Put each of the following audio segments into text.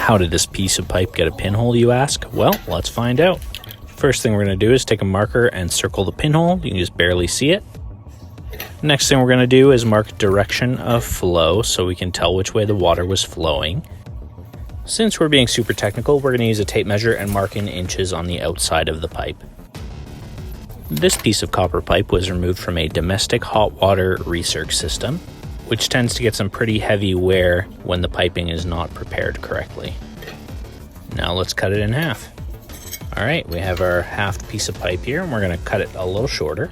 How did this piece of pipe get a pinhole, you ask? Well, let's find out. First thing we're going to do is take a marker and circle the pinhole. You can just barely see it. Next thing we're going to do is mark direction of flow so we can tell which way the water was flowing. Since we're being super technical, we're going to use a tape measure and mark in inches on the outside of the pipe. This piece of copper pipe was removed from a domestic hot water recirc system, which tends to get some pretty heavy wear when the piping is not prepared correctly. Now let's cut it in half. All right, we have our half piece of pipe here, and we're going to cut it a little shorter.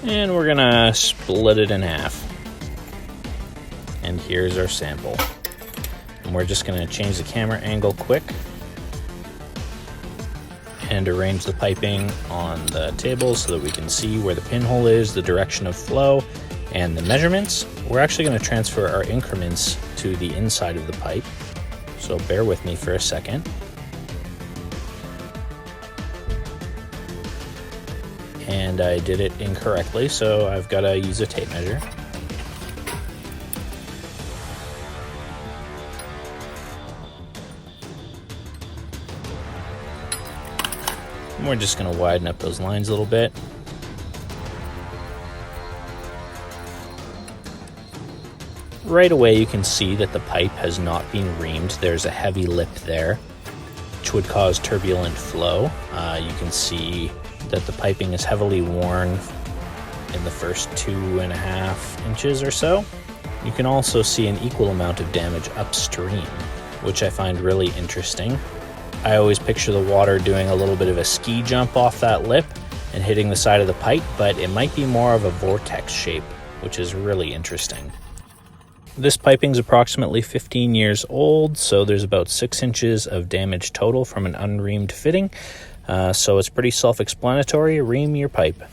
And we're gonna split it in half. And here's our sample. And we're just gonna change the camera angle quick and arrange the piping on the table so that we can see where the pinhole is, the direction of flow, and the measurements. We're actually gonna transfer our increments to the inside of the pipe. So bear with me for a second. And I did it incorrectly, so I've got to use a tape measure. And we're just going to widen up those lines a little bit. Right away you can see that the pipe has not been reamed. There's a heavy lip there, which would cause turbulent flow. You can see that the piping is heavily worn in the first 2.5 inches or so. You can also see an equal amount of damage upstream, which I find really interesting. I always picture the water doing a little bit of a ski jump off that lip and hitting the side of the pipe, but it might be more of a vortex shape, which is really interesting. This piping is approximately 15 years old, so there's about 6 inches of damage total from an unreamed fitting. So it's pretty self-explanatory. Ream your pipe.